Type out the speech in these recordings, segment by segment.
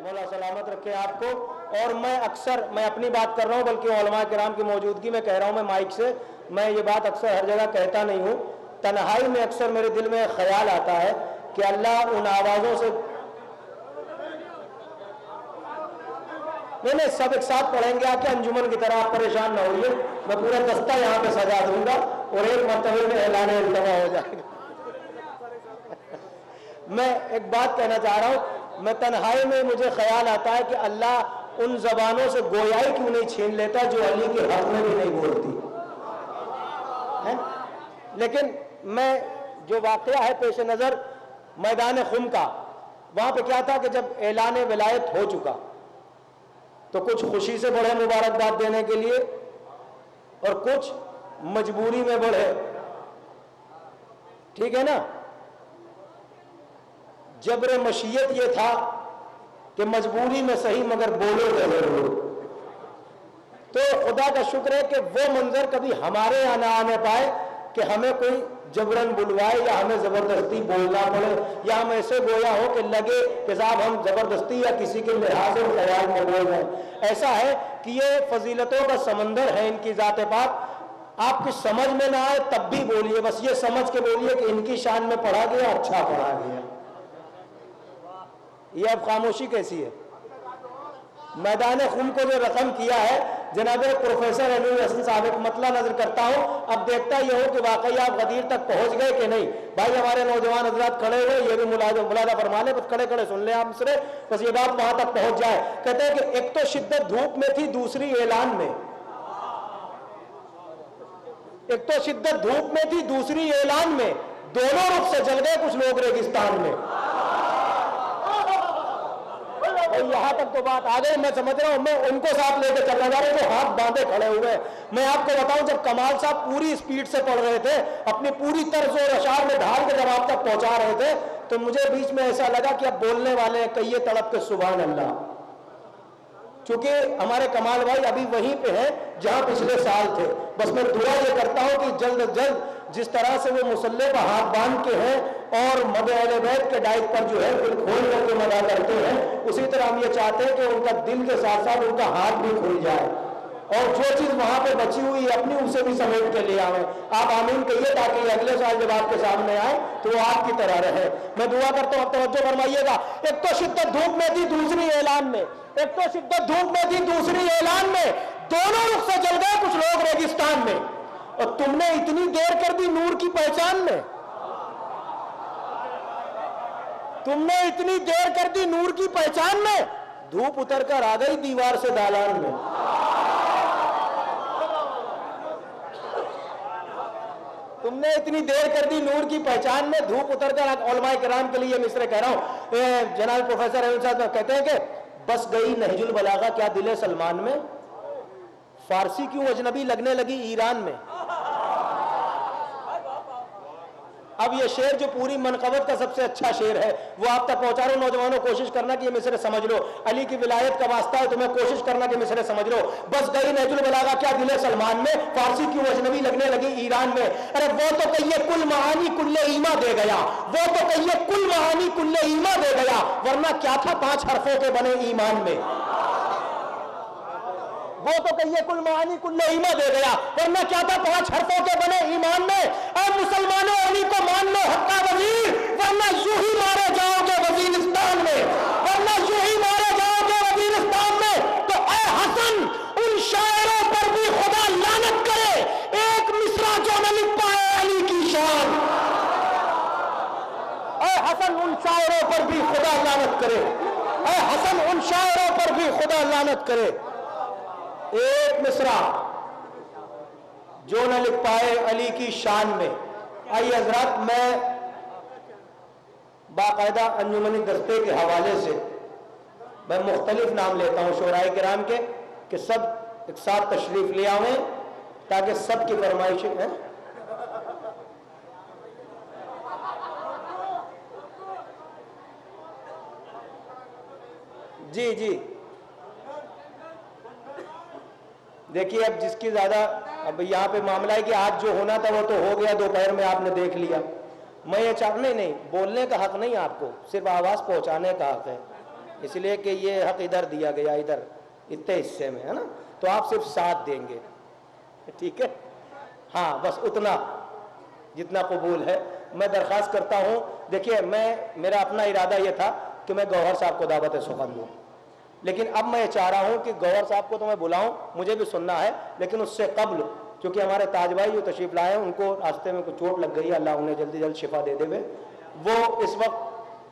مولا سلامت رکھے آپ کو. اور میں اپنی بات کر رہا ہوں بلکہ علماء کرام کی موجودگی میں کہہ رہا ہوں. میں مائک سے میں یہ بات اکثر ہر جگہ کہتا نہیں ہوں. تنہائی میں اکثر میرے دل میں خیال آتا ہے کہ اللہ ان آوازوں سے نہیں سب ایک ساتھ پڑھیں گے. آ کے انجمن کی طرح آپ پریشان نہ ہوئیے. میں پورا دستہ یہاں پہ سجا دوں گا اور ایک مرتبہ میں اعلان التوا ہو جائے گا. میں ایک بات کہنا چاہ رہا ہوں. میں تنہائی میں مجھے خیال آتا ہے کہ اللہ ان زبانوں سے گویائی کیوں نہیں چھین لیتا جو علی کے حق میں بھی نہیں بولتی. لیکن میں جو واقعہ ہے پیش نظر میدان خم کا، وہاں پہ کیا تھا کہ جب اعلان ولایت ہو چکا تو کچھ خوشی سے بڑھے مبارکباد دینے کے لیے اور کچھ مجبوری میں بڑھے. ٹھیک ہے نا. جبر مشیت یہ تھا کہ مجبوری میں صحیح مگر بولو گے ضرور. تو خدا کا شکر ہے کہ وہ منظر کبھی ہمارے یہاں نہ آنے پائے کہ ہمیں کوئی جبرن بلوائے یا ہمیں زبردستی بولنا پڑے یا ہم ایسے گویا ہو کہ لگے کہ صاحب ہم زبردستی یا کسی کے لحاظ اور خیال میں بول رہے ہیں. ایسا ہے کہ یہ فضیلتوں کا سمندر ہے ان کی ذات پاک. آپ کی سمجھ میں نہ آئے تب بھی بولیے، بس یہ سمجھ کے بولیے کہ ان کی شان میں پڑھا گیا، اچھا پڑھا گیا. یہ اب خاموشی کیسی ہے. میدان خم کو جو رقم کیا ہے جناب پروفیسر علی حسن صاحب ایک مطلع نظر کرتا ہوں. اب دیکھتا یہ ہو کہ واقعی آپ غدیر تک پہنچ گئے کہ نہیں. بھائی ہمارے نوجوان حضرات کھڑے ہوئے، یہ بھی ملازہ فرما لیں، بس کھڑے کھڑے سن لیں آپ سے، بس یہ بات وہاں تک پہنچ جائے. کہتے ہیں کہ ایک تو شدت دھوپ میں تھی، دوسری اعلان میں. ایک تو شدت دھوپ میں تھی، دوسری اعلان میں. دونوں رخ سے جل گئے کچھ لوگ ریگستان میں. یہاں تک تو بات آ گئی. میں سمجھ رہا ہوں میں ان کو ساتھ لے کے چل رہا ہوں جو ہاتھ باندھے کھڑے ہوئے. میں آپ کو بتاؤں جب کمال صاحب پوری سپیڈ سے پڑھ رہے تھے، اپنی پوری طرز و اشعار میں ڈھال کے جب آپ تک پہنچا رہے تھے، تو مجھے بیچ میں ایسا لگا کہ اب بولنے والے کہیے تڑپ کے سبحان اللہ. چونکہ ہمارے کمال بھائی ابھی وہیں پہ ہیں جہاں پچھلے سال تھے. بس میں دعا یہ کرتا ہوں کہ جلد از جلد جس طرح سے وہ مصلے پر ہاتھ باندھ کے ہیں اور مد اہل بیت کے ڈائٹ پر جو ہے دل کھول کر کے مدا کرتے ہیں، اسی طرح ہم یہ چاہتے ہیں کہ ان کا دل کے ساتھ ساتھ ان کا ہاتھ بھی کھل جائے اور جو چیز وہاں پہ بچی ہوئی ہے اپنی اسے بھی سمیٹ کے لے آئیں. آپ آمین کہیے تاکہ یہ اگلے سال جب آپ کے سامنے آئے تو وہ آپ کی طرح رہے. میں دعا کرتا ہوں، توجہ فرمائیے گا. ایک تو شدت دھوپ میں تھی، دوسری اعلان میں. ایک تو شدت دھوپ میں تھی، دوسری اعلان میں. دونوں رخ سے جل گئے کچھ لوگ ریگستان میں. اور تم نے اتنی دیر کر دی نور کی پہچان میں. تم نے اتنی دیر کر دی نور کی پہچان میں. دھوپ اتر کر آ گئی دیوار سے دالان میں. تم نے اتنی دیر کر دی نور کی پہچان میں، دھوپ اتر کر. علماء کرام کے لیے مصرے کہہ رہا ہوں. جناب پروفیسر احمد صاحب کہتے ہیں کہ بس گئی نہج البلاغہ کیا دل سلمان میں، فارسی کیوں اجنبی لگنے لگی ایران میں. اب یہ شعر جو پوری منقبت کا سب سے اچھا شعر ہے وہ آپ تک پہنچا رہا ہوں. نوجوانوں کوشش کرنا کہ یہ مصرے سمجھ لو. علی کی ولایت کا واسطہ ہے، تمہیں کوشش کرنا کہ مصرے سمجھ لو. بس گئی نہج البلاغہ کیا دل سلمان میں، فارسی کیوں اجنبی لگنے لگی ایران میں. ارے وہ تو کہیے کل معانی کل ایما دے گیا، وہ تو کہیے کل معانی کل ایما دے گیا، ورنہ کیا تھا 5 حرفوں کے بنے ایمان میں. وہ تو کہیے کل معانی کل ایما دے گیا، ورنہ کیا تھا 5 حرفوں کے بنے ایمان میں. اے مسلمانوں علی کو مان لو حقہ وزیر، ورنہ یوں ہی مارے جاؤ گے وزیرستان میں، ورنہ یوں ہی مارے جاؤ گے وزیرستان میں. تو اے حسن ان شاعروں پر بھی خدا لعنت کرے، ایک مصرع جو نہ لکھ پائے علی کی شان. اے حسن ان شاعروں پر بھی خدا لعنت کرے، اے حسن ان شاعروں پر بھی خدا لعنت کرے. ایک مصرع جو نہ لکھ پائے علی کی شان میں. آئیے حضرات، میں باقاعدہ انجمنی دستے کے حوالے سے میں مختلف نام لیتا ہوں شعراء کرام کے کہ سب ایک ساتھ تشریف لے آئیں تاکہ سب کی فرمائشیں ہیں. جی جی دیکھیے اب جس کی زیادہ، اب یہاں پہ معاملہ ہے کہ آج جو ہونا تھا وہ تو ہو گیا، دوپہر میں آپ نے دیکھ لیا. میں یہ نہیں بولنے کا حق نہیں آپ کو، صرف آواز پہنچانے کا حق ہے. اس لیے کہ یہ حق ادھر دیا گیا، ادھر اتنے حصے میں ہے نا، تو آپ صرف 7 دیں گے، ٹھیک ہے؟ ہاں بس اتنا جتنا قبول ہے۔ میں درخواست کرتا ہوں، دیکھیے میرا اپنا ارادہ یہ تھا کہ میں گوہر صاحب کو دعوت سخن دوں، لیکن اب میں یہ چاہ رہا ہوں کہ گوہر صاحب کو تو میں بلاؤں، مجھے بھی سننا ہے، لیکن اس سے قبل کیونکہ ہمارے تاج بھائی جو تشریف لائے ہیں ان کو راستے میں کچھ چوٹ لگ گئی ہے، اللہ انہیں جلدی جلد شفا دے دے ہوئے، وہ اس وقت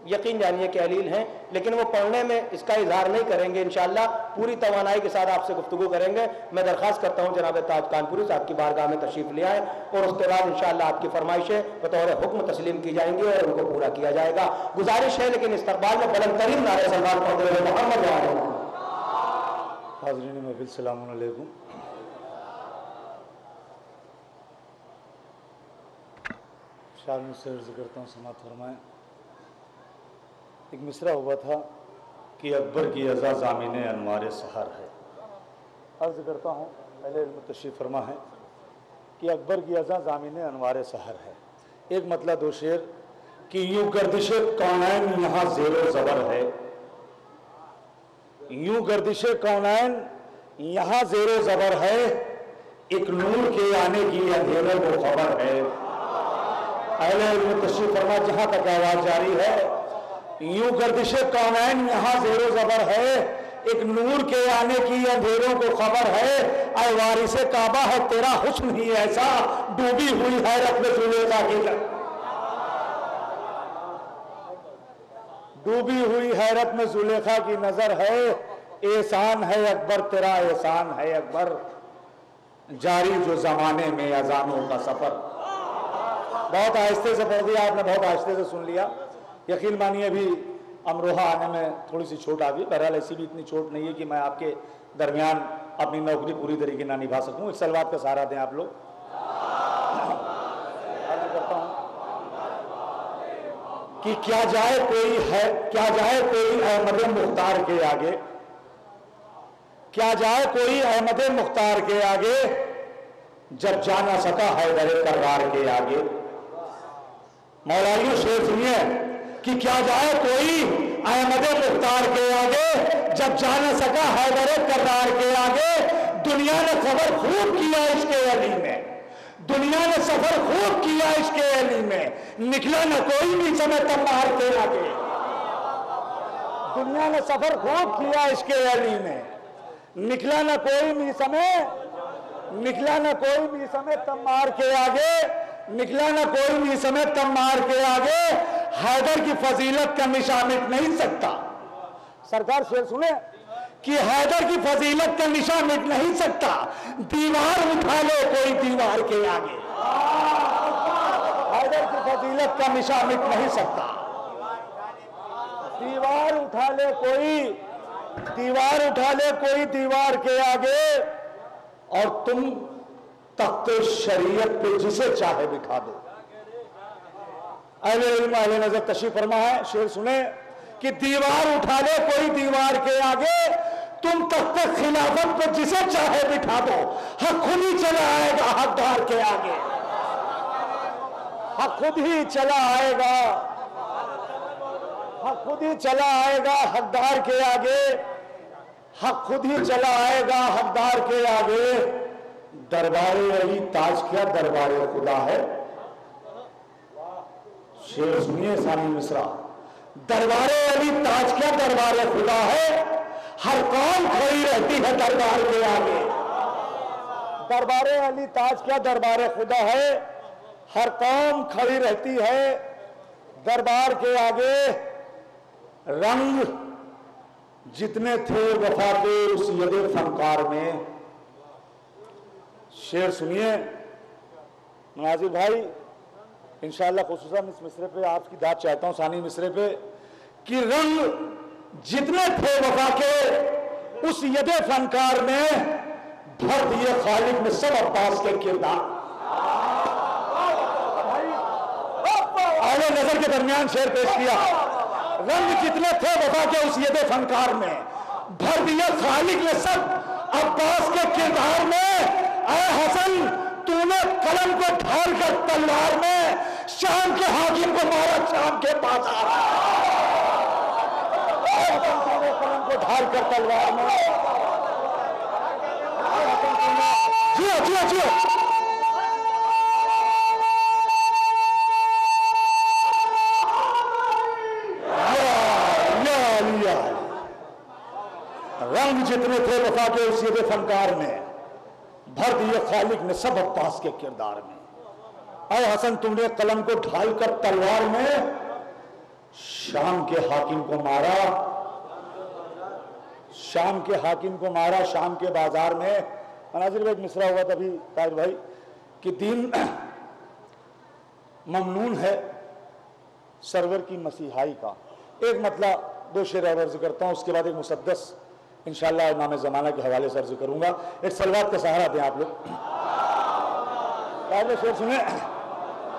یقین جانیے کہ علیل ہیں، لیکن وہ پڑھنے میں اس کا اظہار نہیں کریں گے، انشاءاللہ پوری توانائی کے ساتھ آپ سے گفتگو کریں گے۔ میں درخواست کرتا ہوں جناب تاج کانپوری صاحب کی بارگاہ میں تشریف لے آئیں، اور اس کے بعد انشاءاللہ آپ کی فرمائشیں بطور حکم تسلیم کی جائیں گی اور ان کو پورا کیا جائے گا۔ گزارش ہے لیکن استقبال میں بلند ترین نعرہ سلوات پڑھتے ہوئے محمد وعلیہ۔ حاضرین محفل السلام علیکم۔ شامل سے عرض کرتا ہوں سماعت فرمائیں۔ ایک مصرع ہوا تھا کہ اکبر کی ازا ضامن انوار سحر ہے۔ عرض کرتا ہوں اہل علم تشریف فرما ہے کہ اکبر کی ازا ضامن انوار سحر ہے۔ ایک مطلب دو شعر کہ یوں گردش کونین یہاں زیر و زبر ہے، یوں گردش کونین یہاں زیر و زبر ہے، ایک نور کے آنے کی اندھیروں کو خبر ہے۔ اہل علم تشریف فرما جہاں تک آواز جاری ہے، یوں گردش کونین یہاں زیر و زبر ہے، ایک نور کے آنے کی اندھیروں کو خبر ہے، اے وارث کعبہ ہے تیرا حسن ہی ایسا، ڈوبی ہوئی حیرت میں زلیخا کی ڈوبی ہوئی حیرت میں زلیخا کی نظر ہے، احسان ہے اکبر تیرا احسان ہے اکبر، جاری جو زمانے میں اذانوں کا سفر۔ بہت آہستے سے پڑھ دیا آپ نے، بہت آہستے سے سن لیا، یقین مانیے ابھی امروہہ آنے میں تھوڑی سی چھوٹ آ گئی، بہرحال ایسی بھی اتنی چھوٹ نہیں ہے کہ میں آپ کے درمیان اپنی نوکری پوری طریقے نہ نبھا سکوں۔ ایک سلوات کا سہارا دیں آپ لوگ۔ عرض کرتا ہوں کہ کیا جائے کوئی احمد مختار کے آگے، کیا جائے کوئی احمد مختار کے آگے، جب جا نہ سکا حیدر کرار کے آگے۔ مولانا شعر سنیے کہ کیا جائے کوئی احمد مختار کے آگے، جب جا نہ سکا حیدر کرار کے آگے، دنیا نے سفر خوب کیا عشق علی میں، دنیا نے سفر خوب کیا عشق علی میں، نکلا نہ کوئی بھی سمے تمہار کے آگے، دنیا نے سفر خوب کیا عشق علی میں، نکلا نہ کوئی بھی سمے، نکلا نہ کوئی بھی سمے تمہار کے آگے، نکلا نہ کوئی بھی سمے تمہار کے آگے، حیدر کی فضیلت کا نشان مٹ نہیں سکتا۔ سرکار شعر سنیں کہ حیدر کی فضیلت کا نشان مٹ نہیں سکتا، دیوار اٹھا لے کوئی دیوار کے آگے، حیدر کی فضیلت کا نشان مٹ نہیں سکتا، دیوار اٹھا لے کوئی، دیوار اٹھا لے کوئی دیوار کے آگے، اور تم تخت شریعت پہ جسے چاہے بٹھا دو۔ اہل علم اہل نظر تشریف فرما ہے، شعر سنیں کہ دیوار اٹھا لے کوئی دیوار کے آگے، تم تخت خلافت پہ جسے چاہے بٹھا دو، حق خود ہی چلا آئے گا حقدار کے آگے، حق خود ہی چلا آئے گا، حق خود ہی چلا آئے گا حقدار کے آگے، حق خود ہی چلا آئے گا حقدار کے آگے۔ دربار علی تاج کیا دربار خدا ہے، شعر سنیے ثانی مصرع، دربار علی تاج کیا دربار خدا ہے، ہر قوم کھڑی رہتی ہے دربار کے آگے، دربار علی تاج کیا دربار خدا ہے، ہر قوم کھڑی رہتی ہے دربار کے آگے، رنگ جتنے تھے وفا کے اس ید فنکار میں۔ شعر سنیے مناظر بھائی، انشاءاللہ خصوصاً اس مصرے پہ آپ کی داد چاہتا ہوں، ثانی مصرے پہ، کہ رنگ جتنے تھے وفا کے اس ید فنکار میں، بھر دیے خالق نے سب عباس کے کردار۔ اہل نظر کے درمیان شعر پیش کیا، رنگ جتنے تھے وفا کے اس ید فنکار میں، بھر دیے خالق نے سب عباس کے کردار میں۔ اے حسن تو نے قلم کو ڈھال کر تلوار میں شام کے حاکم کو مارا شام کے بازار، ڈھال کر تلوار میں جیو جیو جیو رنگ جتنے تھے وفا کے اسیرے فنکار میں بھر دیے خالق نے سب عباس کے کردار میں۔ اے حسن تم نے قلم کو ڈھال کر تلوار میں شام کے حاکم کو مارا، شام کے حاکم کو مارا شام کے بازار میں۔ مناظر میں ایک مصرع ہوا تھا ابھی طاہر بھائی کہ دین ممنون ہے سرور کی مسیحائی کا۔ ایک مطلب دو شعر اور عرض کرتا ہوں، اس کے بعد ایک مسدس انشاءاللہ امام زمانہ کے حوالے سے عرض کروں گا۔ ایک صلوات کا سہارا دیں آپ لوگ۔ پہلے شعر سنیں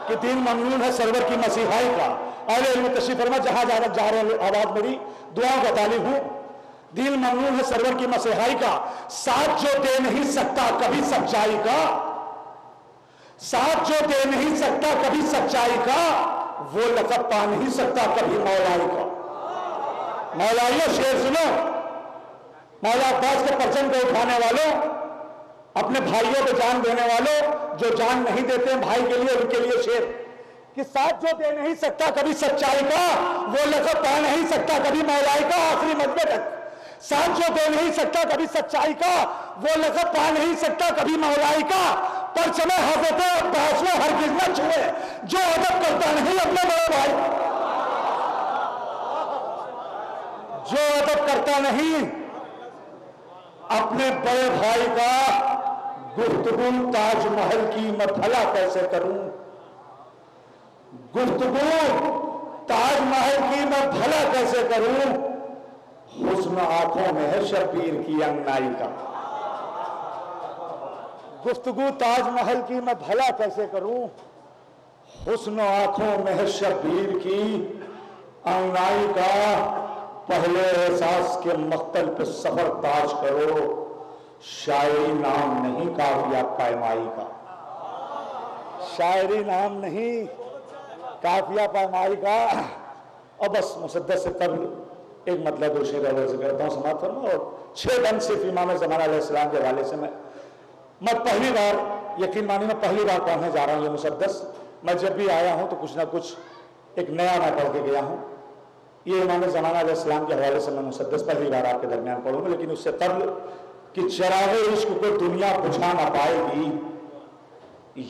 کہ دین ممنون ہے سرور کی مسیحائی کا، اہل علم تشریف فرما جہاں جا رہے آواز میری دعاؤں کا طالب ہوں۔ دین ممنون ہے سرور کی مسیحائی کا، ساتھ جو دے نہیں سکتا کبھی سچائی کا، ساتھ جو دے نہیں سکتا کبھی سچائی کا، وہ لقب پا نہیں سکتا کبھی مولائی کا۔ مولائیوں شعر سنو، مولا عباس کے پرچم کو اٹھانے والوں، اپنے بھائیوں کو جان دینے والوں، جو جان نہیں دیتے ہیں بھائی کے لیے، ان کے لیے شعر کہ ساتھ جو دے نہیں سکتا کبھی سچائی کا، وہ لقب پا نہیں سکتا کبھی مولائی کا۔ آخری مجمع تک ساتھ جو دے نہیں سکتا کبھی سچائی کا، وہ لقب پا نہیں سکتا کبھی مولائی کا۔ پرچم حضرت عباس میں ہرگز نہ چھوئے جو ادب کرتا نہیں اپنے بڑے بھائی، جو ادب کرتا نہیں اپنے بڑے بھائی کا۔ گفتگو تاج محل کی میں بھلا کیسے کروں، گفتگو تاج محل کی میں بھلا کیسے کروں، حسن آنکھوں میں ہے شبیر کی انگنائی کا۔ گفتگو تاج محل کی میں بھلا کیسے کروں، حسن آنکھوں میں ہے شبیر کی انگنائی کا۔ پہلے احساس کے مقتل پہ سفر تاج کرو، شاعری نام نہیں کافیہ پائمائی کا، شاعری نام نہیں کافیہ پائمائی کا۔ اور بس مسدس سے قبل ایک مطلب دو شعر عرض کرتا ہوں، سماعت فرما۔ اور 6 بند صرف امام زمانہ علیہ السلام کے حوالے سے میں پہلی بار، یقین مانی میں پہلی بار پڑھنے جا رہا ہوں یہ مسدس۔ میں جب بھی آیا ہوں تو کچھ نہ کچھ ایک نیا میں پڑھ کے گیا ہوں۔ یہ امام زمانہ علیہ السلام کے حوالے سے میں مسدس پہلی بار آپ کے درمیان پڑھوں گا، لیکن اس سے قبل کہ چراغ عشق کو دنیا بجھا نہ پائے گی،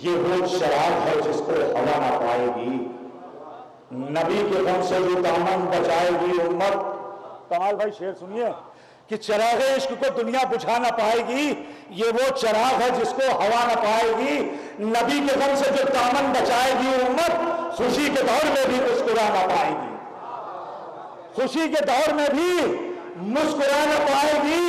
یہ وہ چراغ ہے جس کو ہوا نہ پائے گی، نبی کے غم سے جو دامن بچائے گی امت۔ کمال بھائی شعر سنیے کہ چراغ عشق کو دنیا بجھا نہ پائے گی، یہ وہ چراغ ہے جس کو ہوا نہ پائے گی، نبی کے غم سے جو دامن بچائے گی امت، خوشی کے دور میں بھی مسکرا نہ پائے گی، خوشی کے دور میں بھی مسکرا نہ پائے گی۔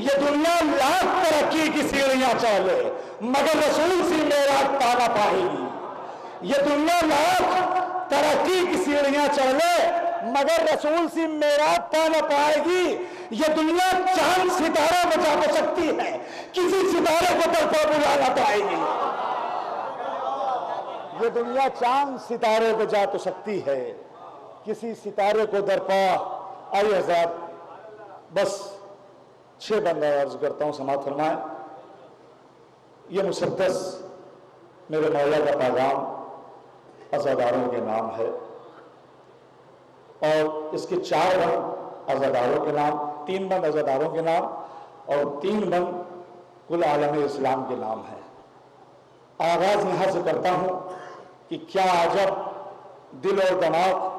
یہ دنیا لاکھ ترقی کی سیڑھیاں چلے مگر رسول سی معراج پا نہ پائے گی، یہ دنیا لاکھ ترقی کی سیڑھیاں چلے مگر رسول سی معراج پا نہ پائے گی۔ یہ دنیا چاند ستارہ میں جا تو سکتی ہے، کسی ستارے کو طرفہ بلا نہ پائے گی، یہ دنیا چاند ستارے پہ جا تو سکتی ہے، کسی ستارے کو درپا۔ آئیے حضرات بس 6 بندہ عرض کرتا ہوں، سماعت فرمائیں۔ یہ مسدس میرے مولا کا پیغام عزاداروں کے نام ہے، اور اس کے 4 بند عزاداروں کے نام، 3 بند عزاداروں کے نام اور 3 بند کل عالم اسلام کے نام ہے۔ آغاز یہاں سے کرتا ہوں کہ کیا عجب دل اور دماغ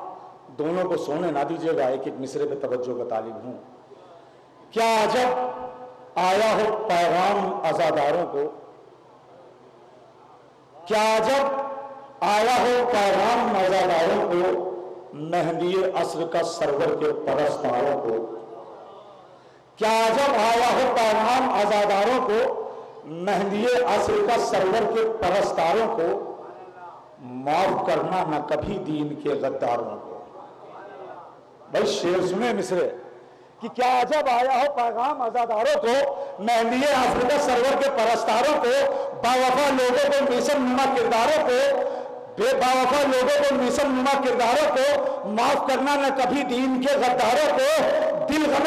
دونوں کو سونے نہ دیجیے گا، ایک ایک مصرے پہ توجہ کا طالب ہوں۔ کیا عجب آیا ہو پیغام عزاداروں کو، کیا عجب آیا ہو پیغام عزاداروں کو، مہدی عصر کا سرور کے پرستاروں کو، کیا عجب آیا ہو پیغام عزاداروں کو، مہدی عصر کا سرور کے پرستاروں کو، معاف کرنا نہ کبھی دین کے غداروں کو۔ بھائی شعر سنیں مصرے کہ کیا عجب آیا ہو پیغام عزاداروں کو، مہدی عصر کا سرور کے پرستاروں کو، باوفا لوگوں کو میسم نما کرداروں کو، بے باوفا لوگوں کو میسم نما کرداروں کو، معاف کرنا نہ کبھی دین کے غداروں کو، دل غم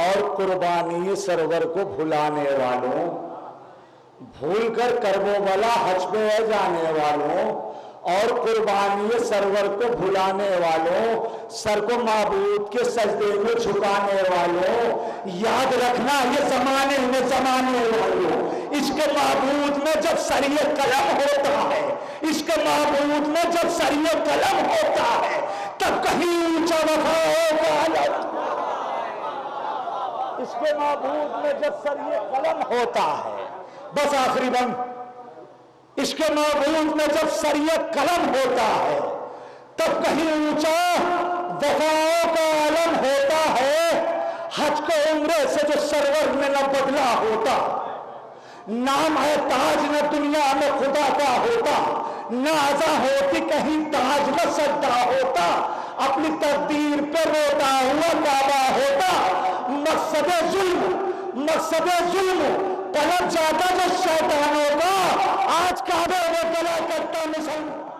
اور قربانی سرور کو بھلانے والوں، بھول کر کربلا حج پہ جانے والوں اور قربانی سرور کو بھلانے والوں، سر کو معبود کے سجدے میں جھکانے والوں، یاد رکھنا یہ زمانے میں زمانے والوں، اس کے معبود میں جب سر قلم ہوتا ہے، اس کے معبود میں جب سر قلم ہوتا ہے تب کہیں اونچا وفا کا علم، اس کے معبود میں جب سر قلم ہوتا ہے، بس آخری بند، اس کے معبود میں جب سر قلم ہوتا ہے تب کہیں اونچا وفا کا علم ہوتا ہے، حج کو عمرے سے جو سرور نے نہ بدلا ہوتا، نام ہے تاج نہ دنیا میں خدا کا ہوتا، نہ عزا ہوتی کہیں تاج نہ سجدہ ہوتا، اپنی تقدیر پہ روتا ہوا کعبہ ہوتا، مقصد ظلم پلٹ جاتا جو شیطانوں کا، آج کعبے میں گلا کرتا مسلمان۔